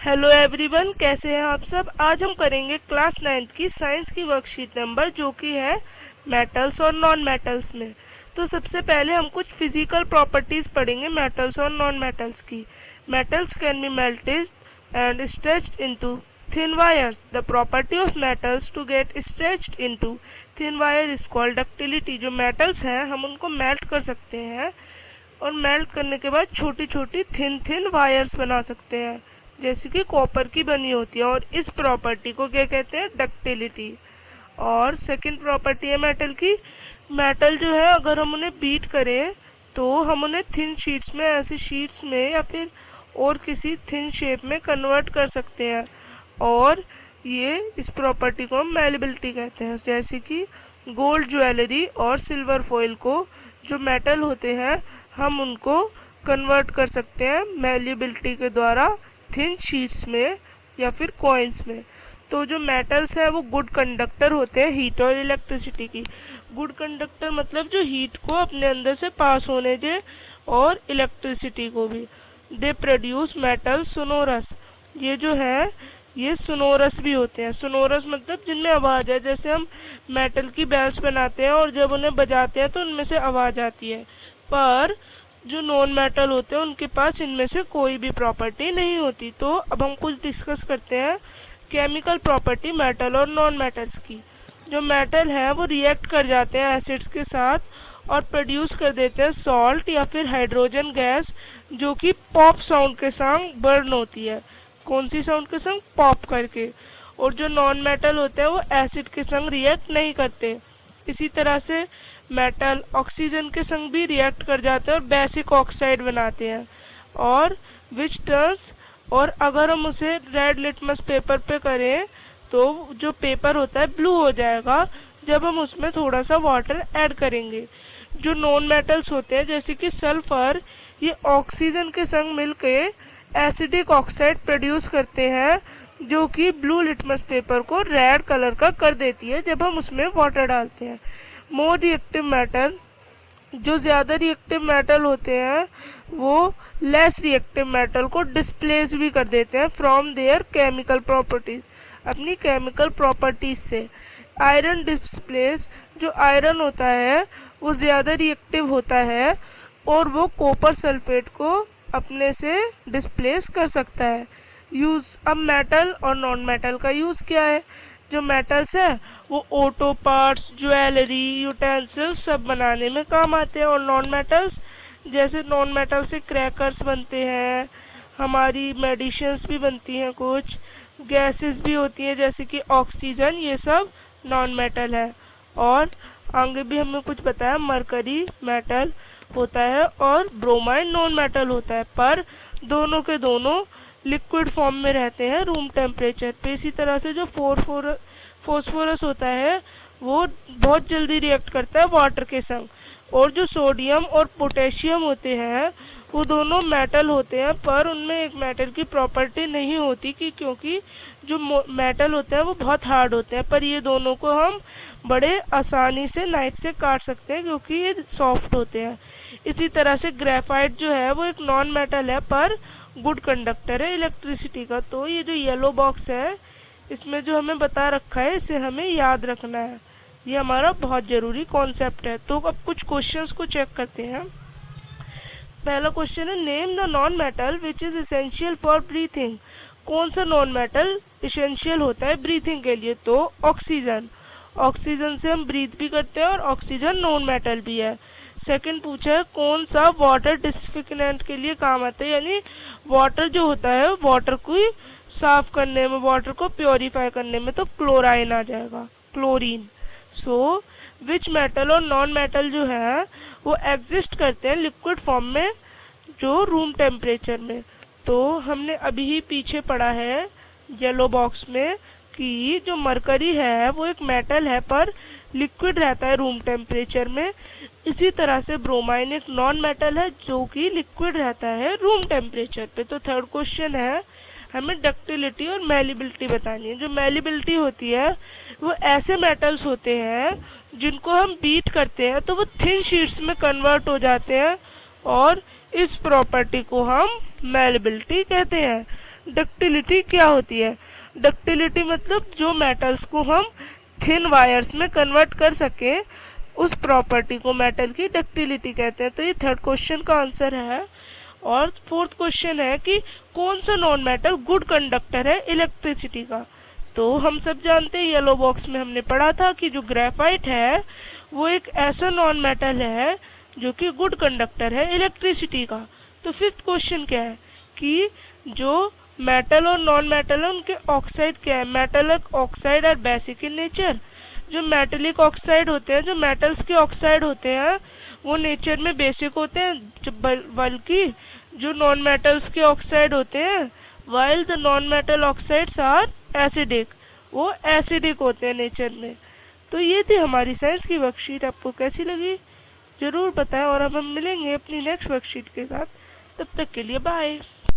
Hello everyone, कैसे हैं आप सब। आज हम करेंगे क्लास 9th की साइंस की वर्कशीट नंबर जो कि है मेटल्स और नॉन मेटल्स में। तो सबसे पहले हम कुछ फिजिकल प्रॉपर्टीज पढ़ेंगे मेटल्स और नॉन मेटल्स की। Metals can be melted and stretched into thin wires. The property of metals to get stretched into thin wire is called ductility. जो metals हैं हम उनको मेल्ट कर सकते हैं और मेल्ट करने के बाद छोटी छोटी थिन वायर्स बना सकते हैं जैसे कि कॉपर की बनी होती है, और इस प्रॉपर्टी को क्या कहते हैं, डक्टिलिटी। और सेकंड प्रॉपर्टी है मेटल की। मेटल जो है अगर हम उन्हें बीट करें तो हम उन्हें थिन शीट्स में, ऐसी शीट्स में या फिर और किसी थिन शेप में कन्वर्ट कर सकते हैं, और ये इस प्रॉपर्टी को हम मेलेबिलिटी कहते हैं। जैसे कि गोल्ड ज्वेलरी और सिल्वर फॉइल को, जो मेटल होते हैं, हम उनको कन्वर्ट कर सकते हैं मेलेबिलिटी के द्वारा थिन शीट्स में या फिर कॉइन्स में। तो जो मेटल्स है वो गुड कंडक्टर होते हैं हीट और इलेक्ट्रिसिटी की। गुड कंडक्टर मतलब जो हीट को अपने अंदर से पास होने दे और इलेक्ट्रिसिटी को भी। They produce metal sonorous. ये जो है ये सोनोरस भी होते हैं। सोनोरस मतलब जिनमें आवाज़ है, जैसे हम मेटल की बेल्स बनाते हैं और जब उन्हें बजाते हैं तो उनमें से आवाज़ आती है। पर जो नॉन मेटल होते हैं उनके पास इनमें से कोई भी प्रॉपर्टी नहीं होती। तो अब हम कुछ डिस्कस करते हैं केमिकल प्रॉपर्टी मेटल और नॉन मेटल्स की। जो मेटल है वो रिएक्ट कर जाते हैं एसिड्स के साथ और प्रोड्यूस कर देते हैं सॉल्ट या फिर हाइड्रोजन गैस, जो कि पॉप साउंड के संग बर्न होती है। कौन सी साउंड के संग? पॉप करके। और जो नॉन मेटल होते हैं वो एसिड के संग रिएक्ट नहीं करते। इसी तरह से मेटल ऑक्सीजन के संग भी रिएक्ट कर जाते हैं और बेसिक ऑक्साइड बनाते हैं, और विच टर्न्स, और अगर हम उसे रेड लिटमस पेपर पे करें तो जो पेपर होता है ब्लू हो जाएगा जब हम उसमें थोड़ा सा वाटर ऐड करेंगे। जो नॉन मेटल्स होते हैं जैसे कि सल्फर, ये ऑक्सीजन के संग मिलके एसिडिक ऑक्साइड प्रोड्यूस करते हैं जो कि ब्लू लिटमस पेपर को रेड कलर का कर देती है जब हम उसमें वाटर डालते हैं। मोर रिएक्टिव मेटल, जो ज़्यादा रिएक्टिव मेटल होते हैं वो लेस रिएक्टिव मेटल को डिस्प्लेस भी कर देते हैं फ्रॉम देयर केमिकल प्रॉपर्टीज, अपनी केमिकल प्रॉपर्टीज से। आयरन डिस्प्लेस, जो आयरन होता है वो ज़्यादा रिएक्टिव होता है और वो कॉपर सल्फेट को अपने से डिस्प्लेस कर सकता है। यूज़, अब मेटल और नॉन मेटल का यूज़ क्या है। जो मेटल्स है वो ऑटो पार्ट्स, ज्वेलरी, यूटेंसिल्स सब बनाने में काम आते हैं, और नॉन मेटल्स, जैसे नॉन मेटल से क्रैकर्स बनते हैं, हमारी मेडिसिन्स भी बनती हैं, कुछ गैसेस भी होती हैं जैसे कि ऑक्सीजन, ये सब नॉन मेटल है। और आगे भी हमें कुछ बताया, मरकरी मेटल होता है और ब्रोमाइन नॉन मेटल होता है, पर दोनों के दोनों लिक्विड फॉर्म में रहते हैं रूम टेम्परेचर पे। इसी तरह से जो फॉस्फोरस होता है वो बहुत जल्दी रिएक्ट करता है वाटर के संग, और जो सोडियम और पोटेशियम होते हैं वो दोनों मेटल होते हैं, पर उनमें एक मेटल की प्रॉपर्टी नहीं होती कि क्योंकि जो मेटल होते हैं वो बहुत हार्ड होते हैं, पर ये दोनों को हम बड़े आसानी से नाइफ से काट सकते हैं क्योंकि ये सॉफ्ट होते हैं। इसी तरह से ग्रेफाइट जो है वो एक नॉन मेटल है पर गुड कंडक्टर है इलेक्ट्रिसिटी का। तो ये जो येलो बॉक्स है इसमें जो हमें बता रखा है इसे हमें याद रखना है, ये हमारा बहुत ज़रूरी कॉन्सेप्ट है। तो अब कुछ क्वेश्चंस को चेक करते हैं। पहला क्वेश्चन है, name the non metal which is essential for breathing. कौन सा नॉन मेटल इसेंशियल होता है ब्रीथिंग के लिए? तो ऑक्सीजन। ऑक्सीजन से हम ब्रीथ भी करते हैं और ऑक्सीजन नॉन मेटल भी है। सेकंड पूछा है, कौन सा वाटर डिसइंफेक्टेंट के लिए काम आता है, यानी वाटर जो होता है वाटर को साफ करने में, वाटर को प्योरीफाई करने में, तो क्लोराइन आ जाएगा, क्लोरीन। सो विच मेटल और नॉन मेटल जो है वो एग्जिस्ट करते हैं लिक्विड फॉर्म में, जो रूम टेम्परेचर में। तो हमने अभी ही पीछे पढ़ा है येलो बॉक्स में कि जो मरकरी है वो एक मेटल है पर लिक्विड रहता है रूम टेम्परेचर में। इसी तरह से ब्रोमाइन एक नॉन मेटल है जो कि लिक्विड रहता है रूम टेम्परेचर पे। तो थर्ड क्वेश्चन है, हमें डक्टिलिटी और मेलेबिलिटी बतानी है। जो मेलेबिलिटी होती है वो ऐसे मेटल्स होते हैं जिनको हम बीट करते हैं तो वो थिन शीट्स में कन्वर्ट हो जाते हैं, और इस प्रॉपर्टी को हम मेलेबिलिटी कहते हैं। डक्टिलिटी क्या होती है? डक्टिलिटी मतलब जो मेटल्स को हम थिन वायर्स में कन्वर्ट कर सके, उस प्रॉपर्टी को मेटल की डक्टिलिटी कहते हैं। तो ये थर्ड क्वेश्चन का आंसर है। और फोर्थ क्वेश्चन है कि कौन सा नॉन मेटल गुड कंडक्टर है इलेक्ट्रिसिटी का? तो हम सब जानते हैं, येलो बॉक्स में हमने पढ़ा था कि जो ग्रेफाइट है वो एक ऐसा नॉन मेटल है जो कि गुड कंडक्टर है इलेक्ट्रिसिटी का। तो फिफ्थ क्वेश्चन क्या है कि जो मेटल और नॉन मेटल है उनके ऑक्साइड क्या है? मेटलिक ऑक्साइड और बेसिक इन नेचर। जो मेटलिक ऑक्साइड होते हैं, जो मेटल्स के ऑक्साइड होते हैं, वो नेचर में बेसिक होते हैं, बल्कि जो नॉन मेटल्स के ऑक्साइड होते हैं, while the non metal oxides are acidic, वो एसिडिक होते हैं नेचर में। तो ये थी हमारी साइंस की वर्कशीट। आपको कैसी लगी ज़रूर बताएं, और अब हम मिलेंगे अपनी नेक्स्ट वर्कशीट के साथ। तब तक के लिए बाय।